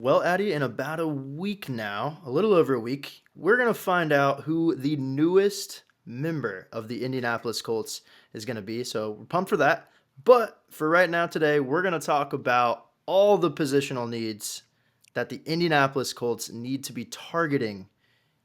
Well, Addie, in about a week now, a little over a week, we're going to find out who the newest member of the Indianapolis Colts is going to be. So we're pumped for that. But for right now, today, we're going to talk about all the positional needs that the Indianapolis Colts need to be targeting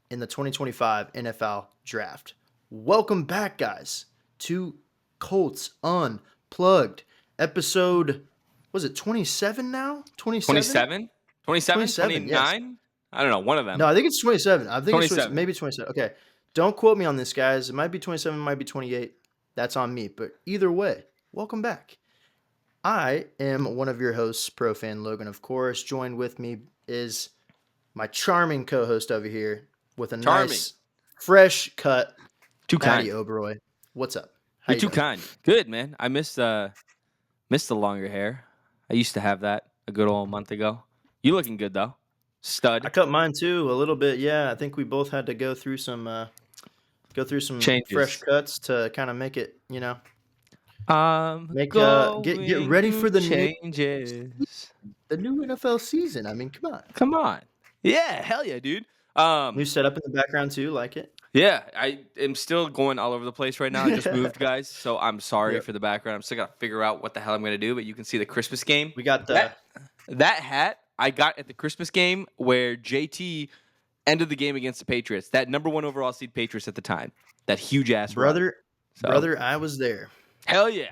in the 2025 NFL Draft. Welcome back, guys, to Colts Unplugged, episode, was it 27 now? 27? 27? 27? 27, yes. 29? I don't know. One of them. No, I think it's 27. I think it's 27, 27. maybe 27. Okay. Don't quote me on this, guys. It might be 27, it might be 28. That's on me. But either way, welcome back. I am one of your hosts, Pro Fan Logan, of course. Joined with me is my charming co-host over here with a nice, fresh cut, Too Patty kind. Oberoi. What's up? How You're you too doing? kind. Good, man. I missed the longer hair. I used to have that a good old month ago. You looking good though. Stud. I cut mine too a little bit. Yeah, I think we both had to go through some fresh Changes. cuts to kind of make it, I'm Make get going ready through for the changes. new NFL season. I mean, come on. Come on. Yeah, hell yeah, dude. New setup in the background too, like it. Yeah, I am still going all over the place right now. I just moved, guys, so I'm sorry Yep. for the background. I'm still gotta figure out what the hell I'm gonna do, but you can see the Christmas game. We got the That hat I got at the Christmas game where JT ended the game against the Patriots. That number 1 overall seed Patriots at the time. That huge ass run. So, brother. I was there. hell yeah.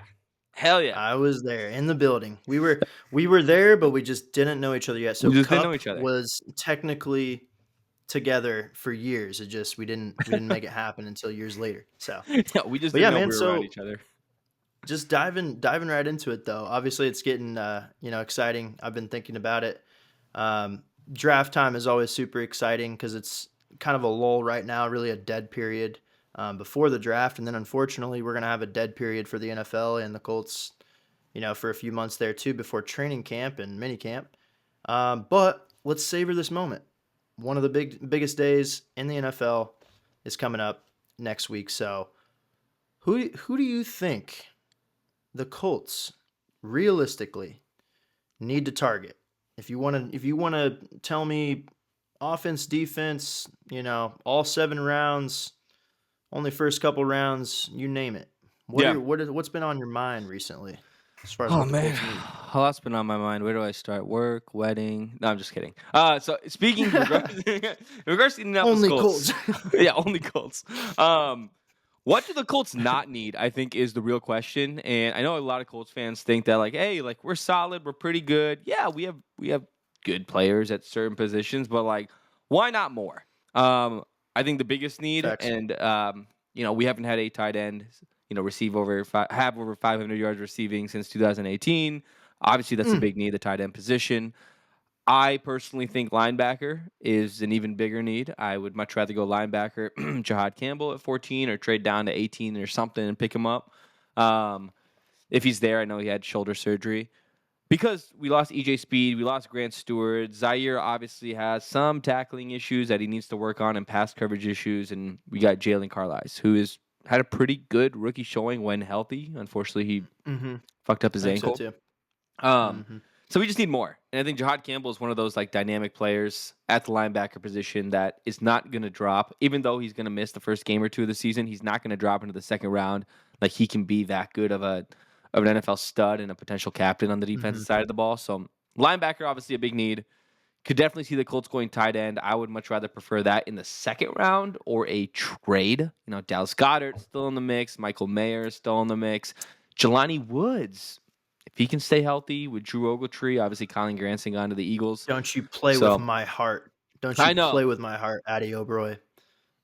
Hell yeah. I was there in the building. We were there, but we just didn't know each other yet. So We just Cup didn't know each other. was technically together for years. It just we didn't make it happen until years later. So Yeah, we just But didn't yeah, know man, we were so- around each other. just diving right into it though. Obviously, it's getting exciting. I've been thinking about it. Draft time is always super exciting because it's kind of a lull right now, really a dead period before the draft, and then unfortunately, we're gonna have a dead period for the NFL and the Colts. For a few months there too before training camp and mini camp. But let's savor this moment. One of the biggest days in the NFL is coming up next week. So, who do you think the Colts realistically need to target? If you want to tell me offense, defense, all 7 rounds, only first couple rounds, you name it. What's been on your mind recently as far as Oh what the man, Colts need? a lot's been on my mind. Where do I start? Work, wedding. No, I'm just kidding. So speaking in regards to Indianapolis Only Colts, Colts. yeah, only Colts. What do the Colts not need? I think is the real question. And I know a lot of Colts fans think that hey, we're solid, we're pretty good. Yeah, we have good players at certain positions, but why not more? I think the biggest need, Facts. and we haven't had a tight end receive have over 500 yards receiving since 2018. Obviously, that's a big need, the tight end position. I personally think linebacker is an even bigger need. I would much rather go linebacker, Jihad Campbell at 14, or trade down to 18 or something and pick him up. If he's there, I know he had shoulder surgery. Because we lost EJ Speed, we lost Grant Stewart. Zaire obviously has some tackling issues that he needs to work on and pass coverage issues. And we got Jalen Carlisle, who has had a pretty good rookie showing when healthy. Unfortunately, he fucked up his ankle. So too. So we just need more. And I think Jihad Campbell is one of those dynamic players at the linebacker position that is not going to drop. Even though he's going to miss the first game or two of the season, he's not going to drop into the second round. He can be that good of an NFL stud and a potential captain on the defensive side of the ball. So linebacker, obviously a big need. Could definitely see the Colts going tight end. I would much rather prefer that in the second round or a trade. Dallas Goedert still in the mix. Michael Mayer is still in the mix. Jelani Woods, if he can stay healthy with Drew Ogletree, obviously Colin Granson gone to the Eagles. Don't you play with my heart. Don't you play with my heart, Ati Oberoi.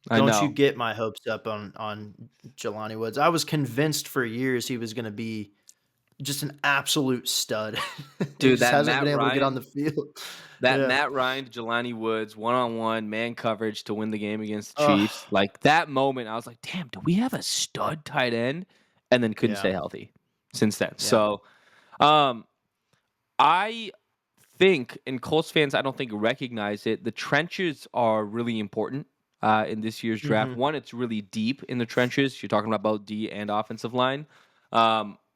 Don't you get my hopes up on Jelani Woods. I was convinced for years he was going to be just an absolute stud. Dude, that hasn't been able to get on the field. Matt Ryan, Jelani Woods, one-on-one man coverage to win the game against the Chiefs. That moment, I was like, damn, do we have a stud tight end? And then couldn't stay healthy since then. Yeah. So I think, and Colts fans I don't think recognize it, the trenches are really important in this year's draft. One, it's really deep in the trenches. You're talking about both D and offensive line.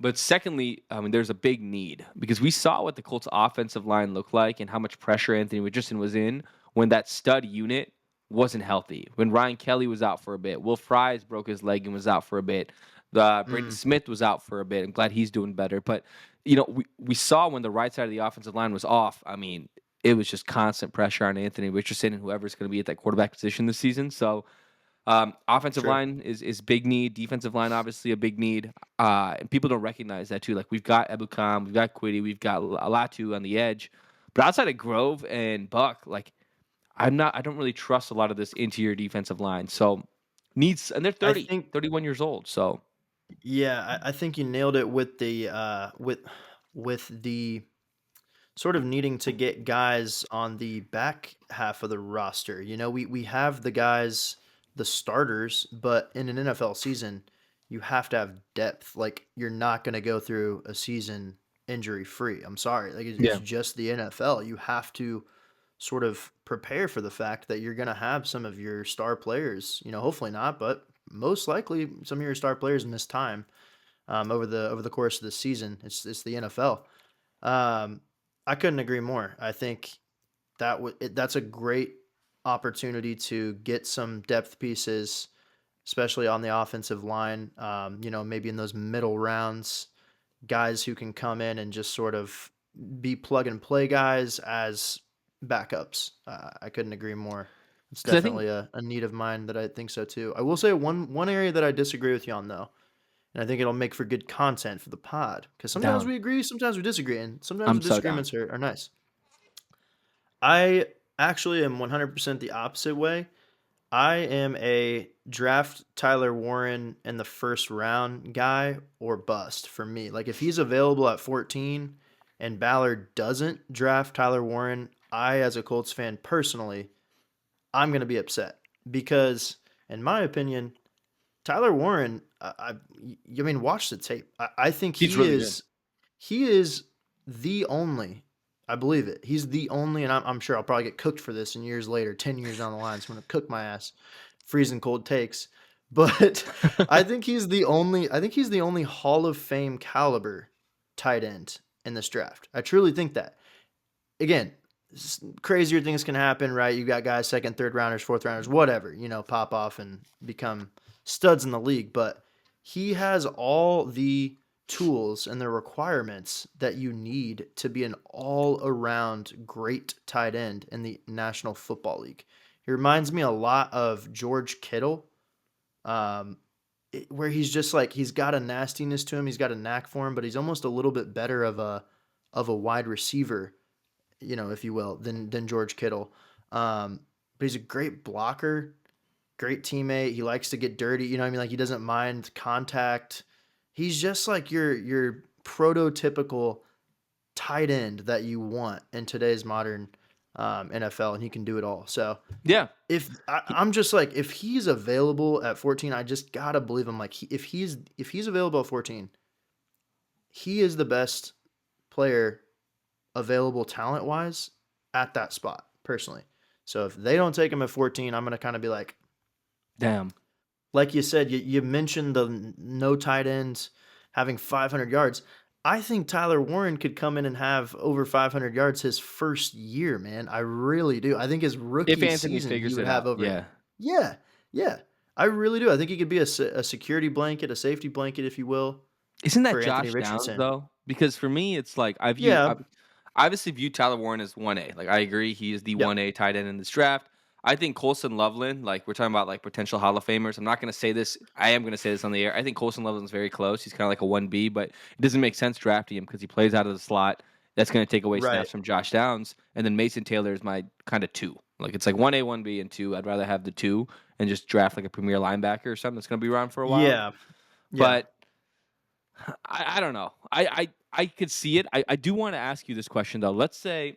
But secondly, I mean, there's a big need because we saw what the Colts offensive line looked like and how much pressure Anthony Richardson was in when that stud unit wasn't healthy. When Ryan Kelly was out for a bit, Will Fries broke his leg and was out for a bit. Braden Mm. Smith was out for a bit. I'm glad he's doing better. But we saw when the right side of the offensive line was off. I mean, it was just constant pressure on Anthony Richardson and whoever's going to be at that quarterback position this season. So offensive True. line is big need. Defensive line obviously a big need. And people don't recognize that too. Like we've got Ebukam, we've got Quiddy, we've got Alatu on the edge, but outside of Grove and Buck, like I don't really trust a lot of this interior defensive line. So needs, and they're I 30, think 31 years old. So yeah, I think you nailed it with the with the sort of needing to get guys on the back half of the roster. You know, we have the guys, the starters, but in an NFL season, you have to have depth. Like you're not going to go through a season injury free. I'm sorry. Like it's yeah, just the NFL. You have to sort of prepare for the fact that you're going to have some of your star players, you know, hopefully not, but most likely some of your star players miss time over the course of the season. It's the NFL. Um, I couldn't agree more. I think that's a great opportunity to get some depth pieces, especially on the offensive line. You know, maybe in those middle rounds, guys who can come in and just sort of be plug and play guys as backups. I couldn't agree more. It's because I think definitely a need of mine that I think so too. I will say one area that I disagree with you on though, and I think it'll make for good content for the pod because sometimes down. we agree, sometimes we disagree, and sometimes I'm the so down. disagreements are nice. I actually am 100% the opposite way. I am a draft Tyler Warren in the first round guy or bust for me. Like if he's available at 14 and Ballard doesn't draft Tyler Warren, I as a Colts fan personally, I'm going to be upset because in my opinion, Tyler Warren, I mean, watch the tape. I think He's really good. he is the only. I believe it. He's the only, and I'm sure I'll probably get cooked for this in years later, 10 years down the line. So I'm gonna cook my ass, freezing cold takes. But I think he's the only. I think he's the only Hall of Fame caliber tight end in this draft. I truly think that. Again, crazier things can happen, right? You got guys second, third rounders, fourth rounders, whatever, you know, pop off and become studs in the league. But he has all the tools and the requirements that you need to be an all around great tight end in the National Football League. He reminds me a lot of George Kittle, um, where he's just like he's got a nastiness to him, he's got a knack for him, but he's almost a little bit better of a wide receiver, you know, if you will, than George Kittle. But he's a great blocker, great teammate. He likes to get dirty. You know what I mean? Like he doesn't mind contact. He's just like your prototypical tight end that you want in today's modern NFL, and he can do it all. So Yeah, if he, I'm just like if he's available at 14, I just gotta believe him. Like if he's available at 14, he is the best player available talent wise at that spot personally. So if they don't take him at 14, I'm gonna kind of be damn. like you said, you mentioned the no tight ends having 500 yards. I think Tyler Warren could come in and have over 500 yards his first year, man. I really do. I think his If rookie Anthony season he figures would it have out, over. yeah. Yeah, yeah. I really do. I think he could be a security blanket, a safety blanket, if you will, Isn't that for Anthony Josh Downs Richardson. though? Because for me, it's like I Yeah. obviously view Tyler Warren as 1A. Like I agree, he is the Yep. 1A tight end in this draft. I think Colson Loveland, like we're talking about like potential Hall of Famers. I'm not gonna say this. I am gonna say this on the air. I think Colson Loveland's very close. He's kind of like a 1B, but it doesn't make sense drafting him because he plays out of the slot. That's gonna take away Right. snaps from Josh Downs. And then Mason Taylor is my kind of 2. Like it's like 1A, 1B, and 2. I'd rather have the 2 and just draft like a premier linebacker or something that's gonna be around for a while. Yeah. Yeah. But I don't know. I could see it. I do want to ask you this question though. Let's say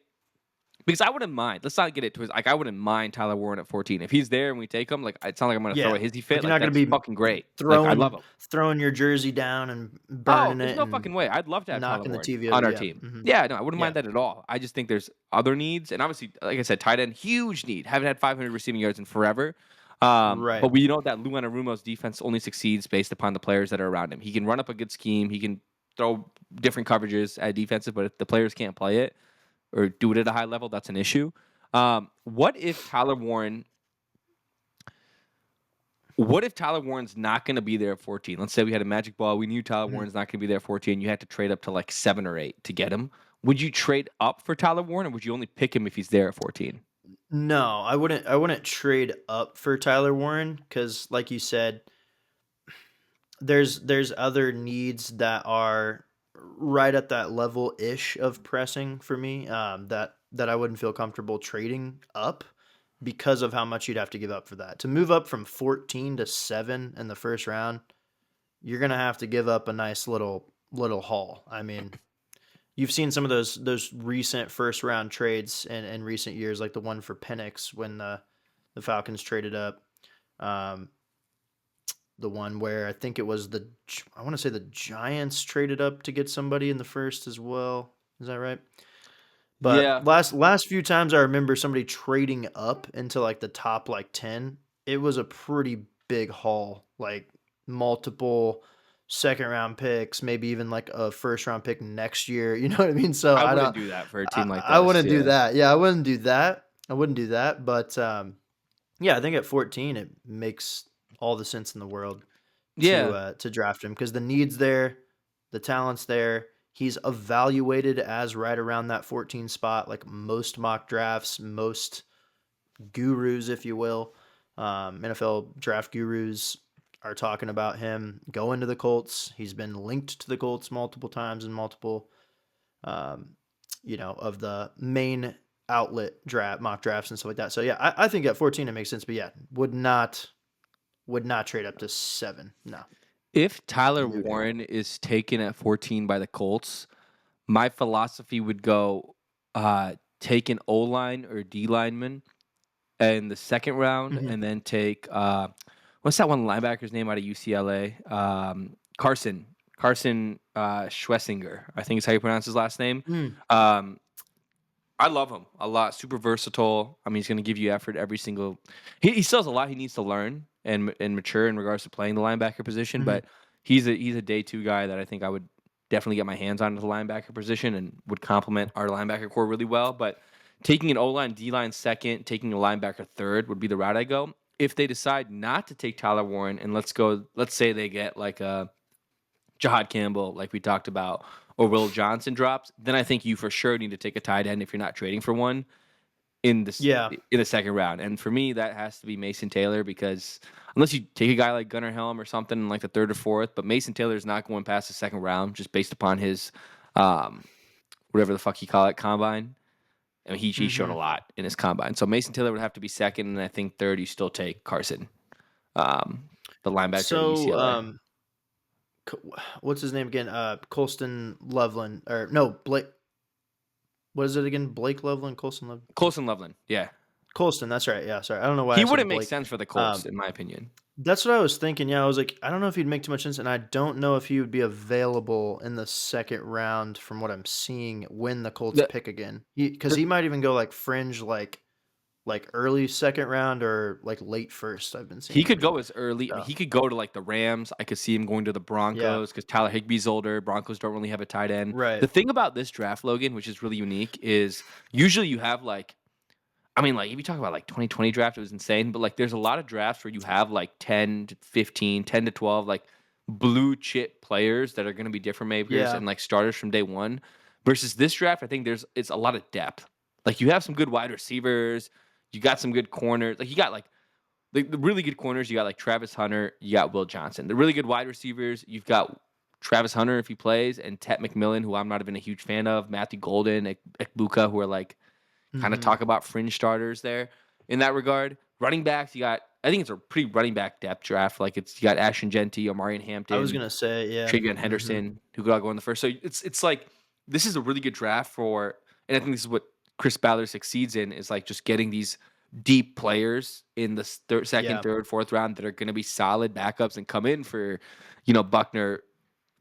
because I wouldn't mind. Let's not get it twisted. Like I wouldn't mind Tyler Warren at 14 if he's there and we take him. Like it's not like I'm gonna throw a Yeah. hizzy Like fit. you're Like not gonna that's be fucking great. Like I love throwing him. throwing your jersey down and Oh, burning there's it no and fucking way. I'd love to have Tyler knocking the Warren TV on over. our Yeah. team. Mhm. Yeah, no, I wouldn't Yeah. mind that at all. I just think there's other needs, and obviously, like I said, tight end, huge need. Haven't had 500 receiving yards in forever. Right. But we know that Lou Anarumo's defense only succeeds based upon the players that are around him. He can run up a good scheme. He can throw different coverages at defensive, but if the players can't play it or do it at a high level, that's an issue. What if Tyler Warren? What if Tyler Warren's not going to be there at 14? Let's say we had a magic ball. We knew Tyler Mhm. Warren's not going to be there at 14. You had to trade up to like 7 or 8 to get him. Would you trade up for Tyler Warren, or would you only pick him if he's there at 14? No, I wouldn't trade up for Tyler Warren because, like you said, there's other needs that are right at that level ish of pressing for me, that I wouldn't feel comfortable trading up because of how much you'd have to give up for that. To move up from 14 to 7 in the first round, you're gonna have to give up a nice little haul. I mean, you've seen some of those recent first round trades in recent years, like the one for Penix when the Falcons traded up. Um, the one where I think it was I want to say the Giants traded up to get somebody in the first as well. Is that right? But Yeah, last few times I remember somebody trading up into like the top like 10, it was a pretty big haul, like multiple second round picks, maybe even like a first round pick next year. You know what I mean? So I I wouldn't don't do that for a I, team like I this. wouldn't do Yeah. that. Yeah, I wouldn't do that. I wouldn't do that. But yeah, I think at 14 it makes all the sense in the world Yeah. to draft him because the needs there, the talent's there. He's evaluated as right around that 14 spot, like most mock drafts, most gurus, if you will. NFL draft gurus are talking about him going to the Colts. He's been linked to the Colts multiple times in multiple, um, of the main outlet draft mock drafts and stuff like that. So yeah, I think at 14 it makes sense, but yeah, would not trade up to 7. No, If Tyler no day. Warren is taken at 14 by the Colts, my philosophy would go take an O line or D lineman in the second round, Mhm. and then take what's that one linebacker's name out of UCLA? Carson Schwessinger, I think is how you pronounce his last name. Mm. Um, I love him a lot. Super versatile. I mean, he's going to give you effort every single. He still has a lot he needs to learn and mature in regards to playing the linebacker position, Mhm. but he's a day two guy that I think I would definitely get my hands on at the linebacker position and would complement our linebacker core really well. But taking an O line, D line second, taking a linebacker third would be the route I go. If they decide not to take Tyler Warren and let's say they get like a Jahad Campbell, like we talked about, or Will Johnson drops, then I think you for sure need to take a tight end if you're not trading for one Yeah. in the second round. And for me, that has to be Mason Taylor because unless you take a guy like Gunnar Helm or something in like the third or fourth, but Mason Taylor is not going past the second round just based upon his um, whatever the fuck you call it combine. I mean, he showed a Mhm. lot in his combine. So Mason Taylor would have to be second, and I think third you still take Carson, um, the linebacker at So, UCLA. What's his name again? Colston Loveland, or no, Blake. What is it again? Blake Loveland, Colston Loveland. Colson Loveland, yeah, Colston. That's right. Yeah, sorry. I don't know why he I said wouldn't make Blake. sense for the Colts Um, in my opinion. that's what I was thinking. Yeah, I was like, I don't know if he'd make too much sense, and I don't know if he would be available in the second round from what I'm seeing when the Colts The, pick again. Because the he might even go like fringe, like early second round or like late first. I've been He seeing could go everywhere. as early. I mean, So he could go to like the Rams. I could see him going to the yeah, Broncos because Tyler Higbee's older. Broncos don't really have a tight end. right. The thing about this draft, Logan, which is really unique, is usually you have like, I mean, like if you talk about like 2020 draft, it was insane. But like, there's a lot of drafts where you have like 10 to 15, 10 to 12, like blue chip players that are going to be different makers Yeah. and like starters from day one. Versus this draft, I think it's a lot of depth. Like you have some good wide receivers, you got some good corners. Like you got like the really good corners, you got like Travis Hunter, you got Will Johnson. The really good wide receivers, you've got Travis Hunter if he plays, and Tet McMillan, who I'm not even a huge fan of, Matthew Golden, Ekbuka, who are like kind of Hmm. talk about fringe starters there in that regard. Running backs, you got I think it's a pretty running back depth draft. Like you got Ashton Genty, Omarion I was Hampton, gonna say, yeah. Travion Hmm. Henderson, who could all go in the first. So it's like this is a really good draft for, and I think this is what Chris Ballard succeeds in is like just getting these deep players in the second, Yeah. third, fourth round that are going to be solid backups and come in for, Buckner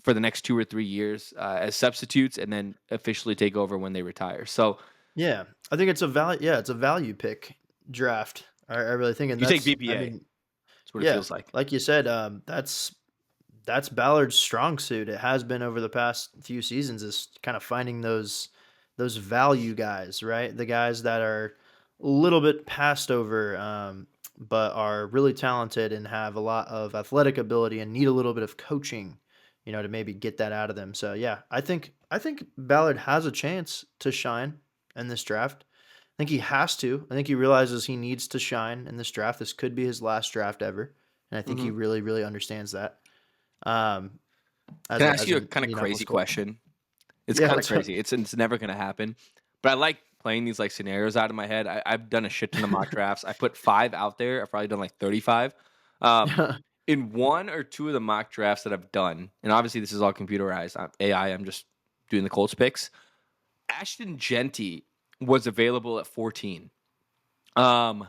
for the next 2 or 3 years as substitutes, and then officially take over when they retire. So Yeah. I think it's a value. Yeah, it's a value pick draft. I really think, and you take that's. I BPA. mean, That's what it yeah, feels like. like you said, that's Ballard's strong suit. It has been over the past few seasons is kind of finding those value guys, right? The guys that are a little bit passed over, but are really talented and have a lot of athletic ability and need a little bit of coaching, to maybe get that out of them. So yeah, I think Ballard has a chance to shine in this draft. I think he has to. I think he realizes he needs to shine in this draft. This could be his last draft ever, and I think he Mhm. really, really understands that. Um, as Can I a ask as you a an kind of Indianapolis crazy Colt. question? It's Yeah, kind of what's up? crazy. It's never gonna happen, but I like playing these like scenarios out of my head. I've done a shit ton of mock drafts. I put 5 out there. I've probably done like 35. Um, in one or two of the mock drafts that I've done, and obviously this is all computerized, AI. I'm just doing the Colts picks. Ashton Genty was available at 14, um,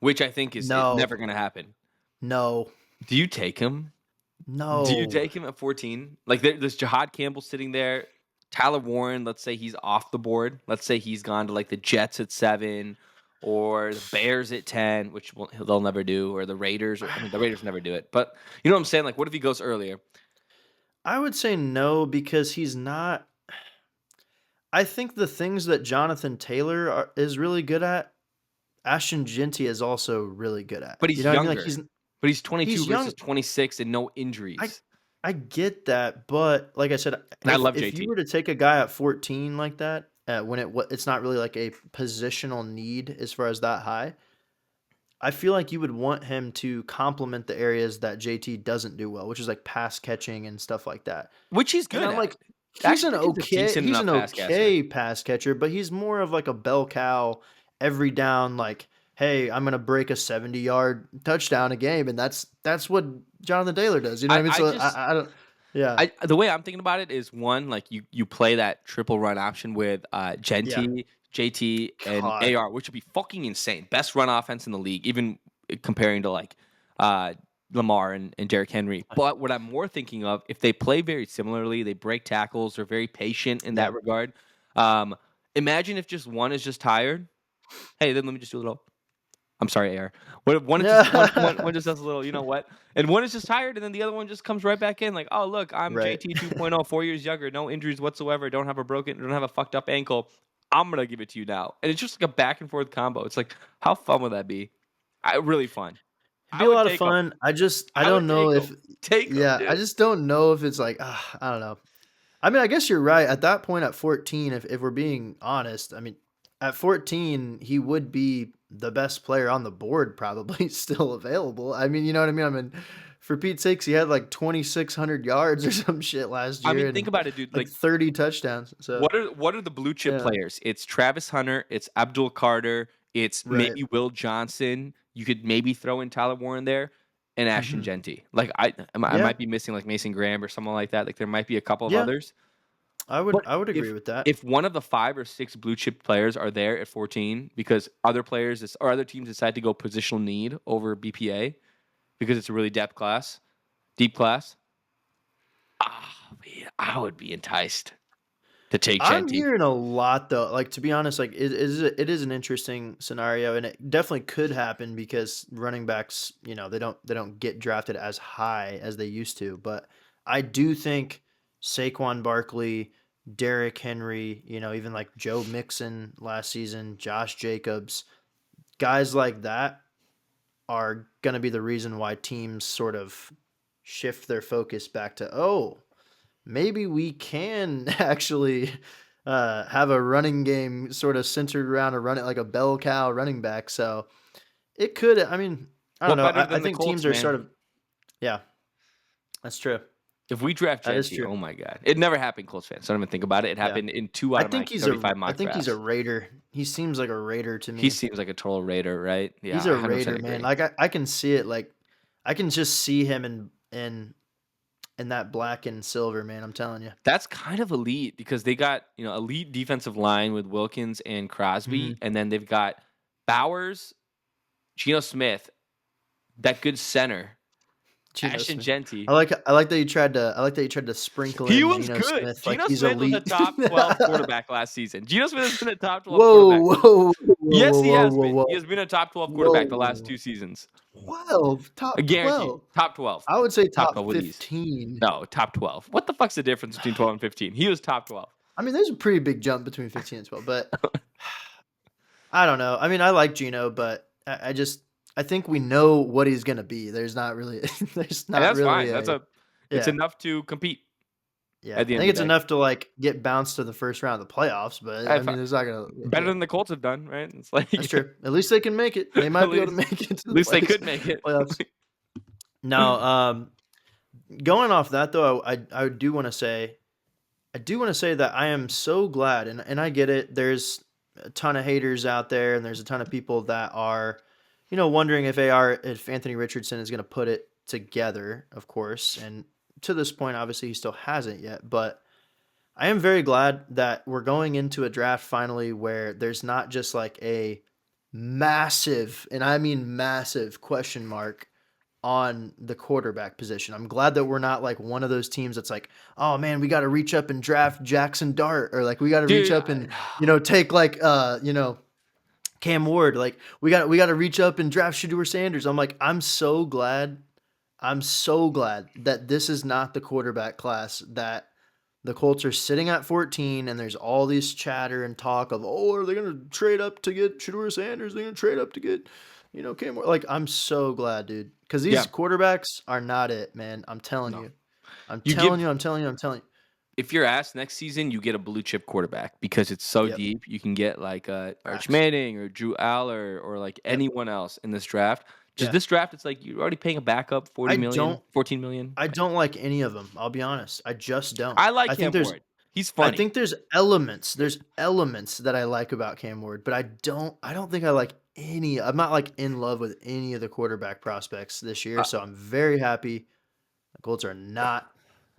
which I think is No, never gonna happen. no, Do you take him? Do you no. take him at 14? Like there's Jahad Campbell sitting there. Tyler Warren, let's say he's off the board. Let's say he's gone to like the Jets at 7 or the Bears at 10, which they'll never do, or the Raiders. Or, I mean, the Raiders never do it. But you know what I'm saying? Like, what if he goes earlier? I would say no because he's not. I think the things that Jonathan Taylor is really good at, Ashton Genty is also really good at. But You he's know what I mean? Like younger. But he's 22 he's versus young. 26 and no I injuries. I get that, but like I said, And I love if you JT. were to take a guy at 14 like that, when it's not really like a positional need as far as that high, I feel like you would want him to complement the areas that JT doesn't do well, which is like pass catching and stuff like that. Which he's And good I'm at. like, Ashton Genty's a decent he's enough an pass catcher. okay pass catcher, but he's more of like a bell cow every down, like, hey, I'm gonna break a 70-yard touchdown a game, and that's what Jonathan Taylor does. You know what I, I mean? I So just I don't. Yeah, the way I'm thinking about it is one, like you play that triple run option with yeah. Genty, JT, and God, AR, which would be fucking insane. Best run offense in the league, even comparing to like uh, Lamar and Derrick Henry. But what I'm more thinking of, if they play very similarly, they break tackles, they're very patient in yeah. that regard. Um, Imagine if just one is just tired. Hey, then let me just do a little. I'm sorry, AR. What if one is just one just does a little, you know what? And one is just tired, and then the other one just comes right back in, like, oh look, I'm Right. JT 2.0, 4 years younger, no injuries whatsoever, don't have a fucked up ankle. I'm gonna give it to you now, and it's just like a back and forth combo. It's like, how fun would that be? Really fun. It'd be I a would lot of take them. fun. I I would don't know take if, them. Take them, yeah, I dude. just don't know if it's like, I don't know. I mean, I guess you're right. At that point, at 14, if we're being honest, I mean, at 14, he would be the best player on the board, probably still available. I mean, you know what I mean? I mean, for Pete's sakes, he had like 2,600 yards or some shit last I year mean, think and about it, dude. like Like, 30 touchdowns. So, what are the blue chip yeah, players? It's Travis Hunter, it's Abdul Carter, it's right. maybe Will Johnson. You could maybe throw in Tyler Warren there, and Ashton Hmm. Genty. Like I Yeah, might be missing like Mason Graham or someone like that. Like there might be a couple of yeah, others. But I would agree with that. if one of the 5 or 6 blue chip players are there at 14 because other players or other teams decide to go positional need over BPA because it's a really deep class, man, I would be enticed to take I'm Genty. hearing a lot though. Like to be honest, like it is an interesting scenario, and it definitely could happen because running backs, they don't get drafted as high as they used to. But I do think Saquon Barkley, Derrick Henry, even like Joe Mixon last season, Josh Jacobs, guys like that are going to be the reason why teams sort of shift their focus back to, oh, maybe we can actually have a running game sort of centered around a running like a bell cow running back. So it could. I mean, I don't What know. better I than the think Colts, teams are man? sort of. Yeah, that's true. If we draft That is Genty, true. oh my god, it never happened, Colts fans. Don't even think about it. It Yeah, happened in 2 out of my I 35 mock think he's a drafts. Raider. He seems like a Raider to He me. seems like a total Raider, right? Yeah, He's I a 100% Raider, man. agree. Like I can see it. Like I can just see him in that black and silver, man. I'm telling you. That's kind of elite because they got elite defensive line with Wilkins and Hmm. Crosby, and then they've got Bowers, Geno Smith, that good center, Geno Ashton Smith. Genty. I like that you tried to sprinkle He in was Geno good. Smith like Geno he's Smith was a elite. top 12 quarterback last season. Geno Smith has been a top 12 quarterback. Whoa, whoa, whoa, Yes, whoa, he whoa, has whoa, been. whoa, He has been a top 12 quarterback the last whoa. 2 seasons. 12, I top guarantee. 12. Top 12. I would say Top top 12 with ease. 15. No, top 12. What the fuck's the difference between 12 and 15? He was top 12. I mean, there's a pretty big jump between 15 and 12, but I don't know. I mean, I like Geno, but I think we know what he's gonna be. There's not really there's And not that's really fine. a It's yeah. enough to compete Yeah. at the I end think of it's the day. enough to like get bounced to the first round of the playoffs, but I If mean, there's not gonna better yeah. than the Colts have done, right? It's like That's true. At least they can make it. They at might be able to least make it to at the least they could make it. playoffs. Now, going off that though, I do want to say that I am so glad, and I get it. There's a ton of haters out there, and there's a ton of people that are, wondering if Anthony Richardson is going to put it together, of course. And to this point, obviously, he still hasn't yet. But I am very glad that we're going into a draft finally where there's not just like a massive, and I mean massive question mark on the quarterback position. I'm glad that we're not like one of those teams that's like, oh man, we got to reach up and draft Jackson Dart, or like we got to reach Dude, up and take like Cam Ward. Like we got to reach up and draft Shador Sanders. I'm so glad that this is not the quarterback class that the Colts are sitting at 14, and there's all this chatter and talk of, oh, are they going to trade up to get Shador Sanders? They're going to trade up to get, Cam Ward. Like, I'm so glad, dude, because yeah, these quarterbacks are not it, man. I'm telling no. you. I'm You telling give you. I'm telling you. I'm telling you. if you're asked next season, you get a blue chip quarterback because it's so Yep. deep. You can get like Arch Facts. Manning or Drew Aller or like Yep. anyone else in this draft. Just Yeah. this draft, it's like you're already paying a backup 40 I million, don't. 14 million. I don't like any of them. I'll be honest. I just don't. I like Cam Ward. He's I funny. think there's elements. There's elements that I like about Cam Ward, but I don't think I like any. I'm not like in love with any of the quarterback prospects this year. Uh, So I'm very happy the Colts are not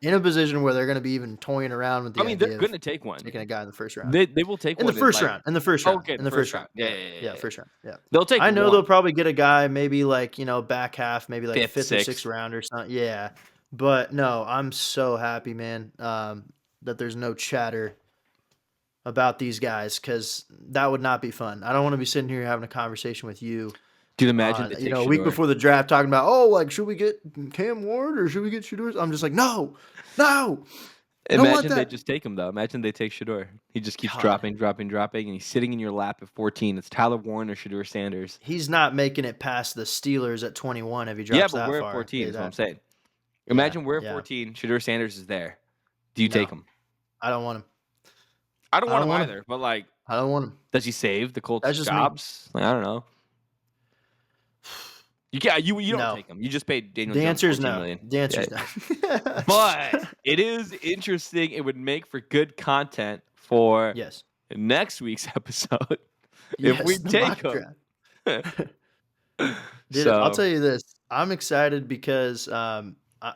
in a position where they're going to be even toying around with I the mean, they're idea of gonna take one. taking a guy in the first round. They will take In the one in first like round. In the first round. okay, In the the first first round. round. Yeah, Yeah. yeah, yeah, Yeah. yeah, yeah. First round. Yeah. They'll take I know they'll one. probably get a guy maybe like, back half, maybe like Fifth, fifth or sixth sixth. round or something. Yeah. But no, I'm so happy, man, that there's no chatter about these guys, because that would not be fun. I don't want to be sitting here having a conversation with you, Dude, imagine they take a week Shador. before the draft talking about, oh, like, should we get Cam Ward or should we get Shador? I'm just like, no, I don't want Imagine they that. just take him though. Imagine they take Shador. He just keeps God, dropping, dropping, dropping, and he's sitting in your lap at 14. It's Tyler Warren or Shador Sanders. he's not making it past the Steelers at 21 if he Yeah, drops but that we're at far. I'll tell 14 you is what I'm that. saying. Yeah, Imagine we're at yeah. 14. Shador Sanders is there. Do you take No, him? I don't want him. I don't I want don't him want him. either. But like, I don't want him. does he save the Colts That's just me. jobs? Like, I don't know. You don't No. take him. You just paid Daniel The Jones answer is 14 no. million. The answer Yeah. is no. But it is interesting. It would make for good content for Yes. next week's episode if we Yes, the take mock him. draft. Dude, I'll So tell you this. I'm excited because I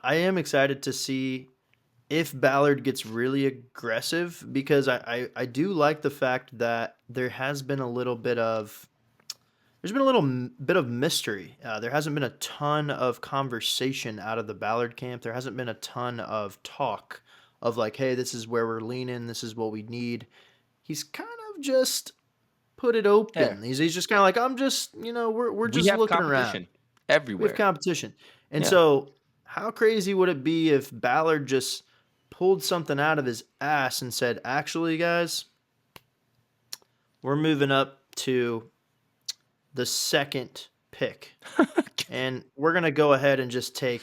am excited to see if Ballard gets really aggressive, because I do like the fact that there's been a little bit of mystery. There hasn't been a ton of conversation out of the Ballard camp. There hasn't been a ton of talk of like, hey, this is where we're leaning. This is what we need. He's kind of just put it yeah, open. He's just kind of like, I'm just, we're we just have looking around. competition We have everywhere. competition. And Yeah. so how crazy would it be if Ballard just pulled something out of his ass and said, actually, guys, we're moving up to the second pick, and we're going to go ahead and just take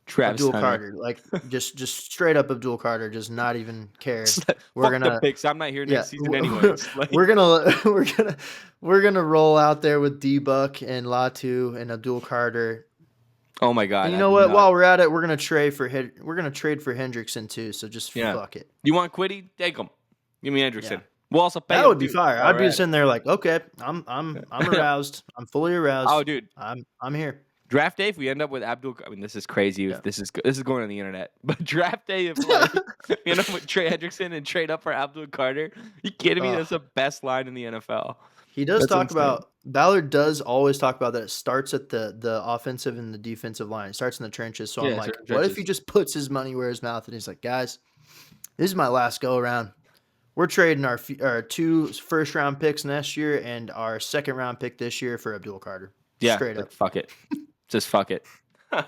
Travis Abdul Hunter. Carter. Like, just straight up Abdul Carter, just not even care. We're Fuck going the to picks. I'm not here yeah, next season anyways. Like, we're gonna roll out there with D-Buck and Latu and Abdul Carter. oh my god. And you I'd know be what? nuts. While we're at it, we're gonna trade for Hendrickson too. So just Yeah. fuck it. You want Quiddy? Take him. Give me Hendrickson. Yeah. We'll also pay That him would be too. fire. while I'd we're be at it. sitting there like, okay, I'm aroused. I'm fully aroused. Oh, dude. I'm here. Draft day, if we end up with Abdul, I mean, this is crazy. Yeah. If this is going on the internet, but draft day, if like we end up with Trey Hendrickson and trade up for Abdul Carter, you kidding me? Ugh. That's the best line in the NFL. He does That's talk insane. about Ballard does always talk about that it starts at the offensive and the defensive line. It starts in the trenches. So I'm Yeah, like, certain what if he trenches. just puts his money where his mouth and he's like, guys, this is my last go around. We're trading our 2 first-round picks next year and our second-round pick this year for Abdul Carter. Yeah, Straight like up. fuck it. Just fuck it. Oh,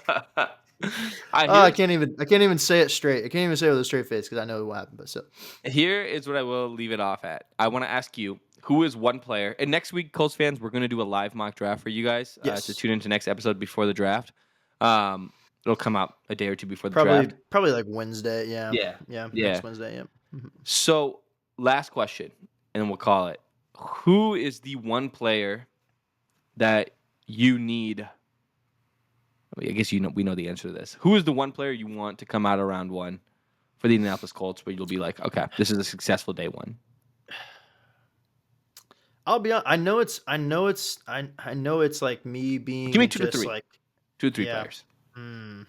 Here's I can't even say it straight. I can't even say it with a straight face because I know what happened. But so here is what I will leave it off at. I want to ask you, who is one player? And next week, Colts fans, we're going to do a live mock draft for you guys to yes, tune into next episode before the draft. It'll come out a day or two before the draft. probably like Wednesday. Yeah, Yeah, yeah, yeah. next Wednesday. Yeah. Mhm. So, last question, and we'll call it. Who is the one player that you need? I mean, I guess we know the answer to this. Who is the one player you want to come out of round one for the Indianapolis Colts, where you'll be like, okay, this is a successful day one? I'll be honest. I know it's like me Give me being two to just three, like, 2 to 3 yeah. players. Hmm.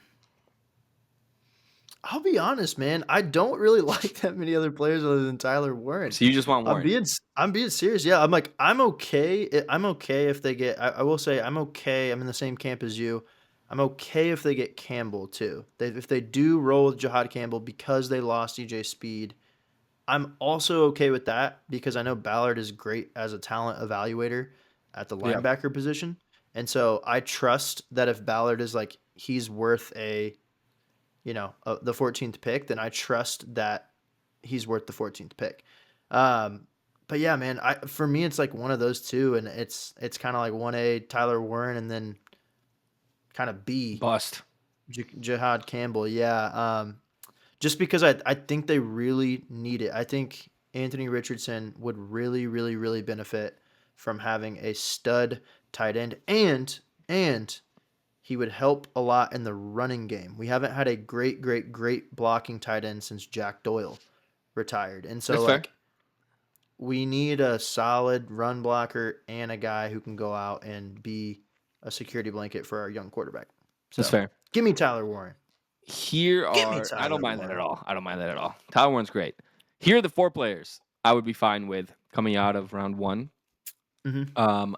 I'll be honest, man. I don't really like that many other players other than Tyler Warren. So you just want Warren. I'm being serious. Yeah, I'm like I'm okay. I'm okay if they get. I will say I'm okay. I'm in the same camp as you. I'm okay if they get Campbell too. If they do roll with Jahad Campbell because they lost EJ Speed, I'm also okay with that because I know Ballard is great as a talent evaluator at the Yeah. linebacker position, and so I trust that if Ballard is like he's worth the 14th pick, then I trust that he's worth the 14th pick. Um, but yeah, man, for me it's like one of those two, and it's kind of like 1A Tyler Warren, and then kind of B Bust. Jahad Campbell. Yeah, just because I think they really need it. I think Anthony Richardson would really really really benefit from having a stud tight end, and he would help a lot in the running game. We haven't had a great blocking tight end since Jack Doyle retired. And so That's fair. like we need a solid run blocker and a guy who can go out and be a security blanket for our young quarterback. That's So fair. give me Tyler Warren. Here Give me I don't Tyler mind that at Warren. all. I don't mind that at all. Tyler Warren's great. Here are the 4 players I would be fine with coming out of round one. Mm-hmm.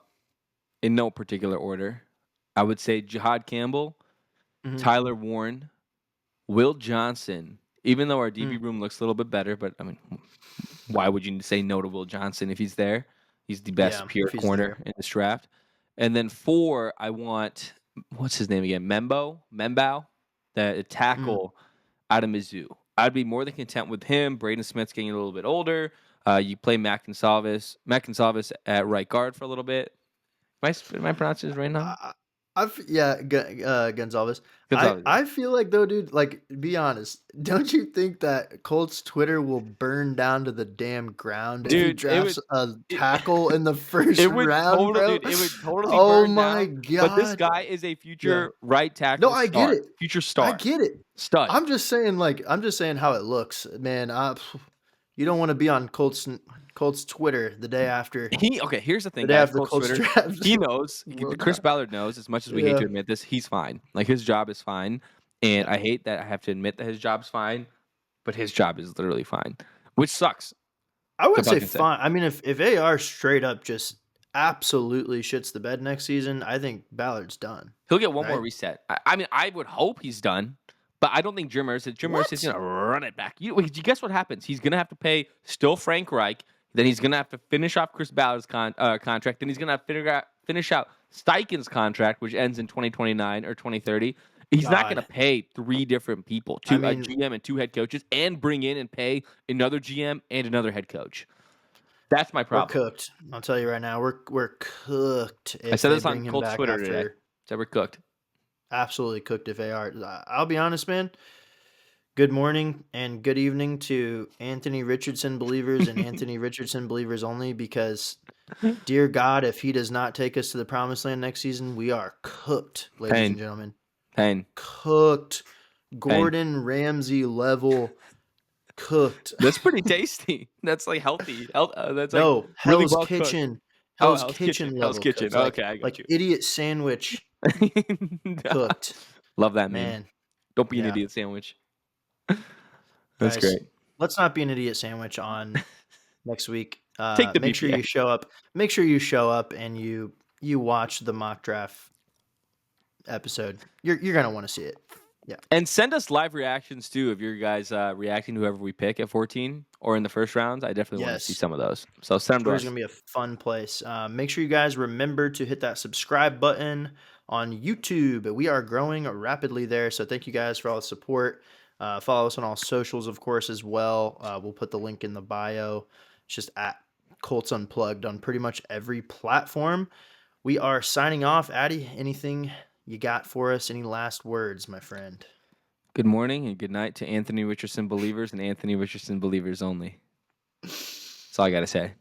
In no particular order. I would say Jahad Campbell, Mm-hmm. Tyler Warren, Will Johnson. Even though our DB Mm. room looks a little bit better, but I mean, why would you say no to Will Johnson if he's there? He's the best Yeah, pure if he's corner there. in this draft. And then 4, I want what's his name again? Membao, the Mm. tackle out of Mizzou. I'd be more than content with him. Braden Smith's getting a little bit older. You play Mac Gonsalves at right guard for a little bit. Am I pronouncing his right now? I, yeah, Gonzalez. Gonzalez. I feel like though, dude. Like, be honest. Don't you think that Colts Twitter will burn down to the damn ground if he Dude, drafts a it, tackle in the first it would round, bro? it would totally Oh burn my down. But this god. guy is a Yeah. future right No, tackle I get star, it. future I star, get it. stud. I'm just saying how it looks, man. You don't want to be on Colts Twitter the day after Here's the thing, the day guys. after the Colts Colts Twitter, draft. he knows. Will Chris not. Ballard knows. As much as we hate Yeah. to admit this, he's fine. Like his job is fine, and Yeah. I hate that I have to admit that his job's fine, but his job is literally fine, which sucks I to wouldn't say fucking say. fine. I mean, if AR straight up just absolutely shits the bed next season, I think Ballard's done. He'll get one more Right? reset. I mean, I would hope he's done, but I don't think Jim Irsay is What? going to run it back. You guess what happens? He's going to have to pay still Frank Reich. Then he's going to have to finish off Chris Ballard's contract. Then he's going to have to finish out Steichen's contract, which ends in 2029 or 2030. He's not going to God. pay 3 different people, I a mean, GM and 2 head coaches, and bring in and pay another GM and another head coach. That's my we're problem. cooked. I'll tell you right now, we're cooked I if said they this on bring him Colts back Twitter today. after. So we're cooked. Absolutely cooked if AR. I'll be honest, man. Good morning and good evening to Anthony Richardson believers and Anthony Richardson believers only, because dear God, if he does not take us to the promised land next season, we are cooked, ladies and Pain. gentlemen. Pain. Cooked. Pain. Gordon Ramsay level cooked. That's pretty tasty. That's like healthy. That's like No, really Hell's well cooked. Kitchen. Oh, Hell's Hell's Kitchen Kitchen. Hell's level Kitchen. cooked. Okay, I got Like you. idiot sandwich cooked. Love that meme. Man. Don't be an Yeah. idiot sandwich. That's Guys, great. let's not be an idiot sandwich on next week. Take the Make sure you BPA. show up. Make sure you show up and you watch the mock draft episode. You're gonna want to see it. Yeah. And send us live reactions too of your guys reacting to whoever we pick at 14 or in the first rounds. I definitely want to see Yes. some of those. So send them to Twitter's us. gonna be a fun place. Make sure you guys remember to hit that subscribe button on YouTube. We are growing rapidly there, so thank you guys for all the support. Follow us on all socials, of course, as well. We'll put the link in the bio. It's just at Colts Unplugged on pretty much every platform. We are signing off. Addy, anything you got for us? Any last words, my friend? Good morning and good night to Anthony Richardson believers and Anthony Richardson believers only. That's all I got to say.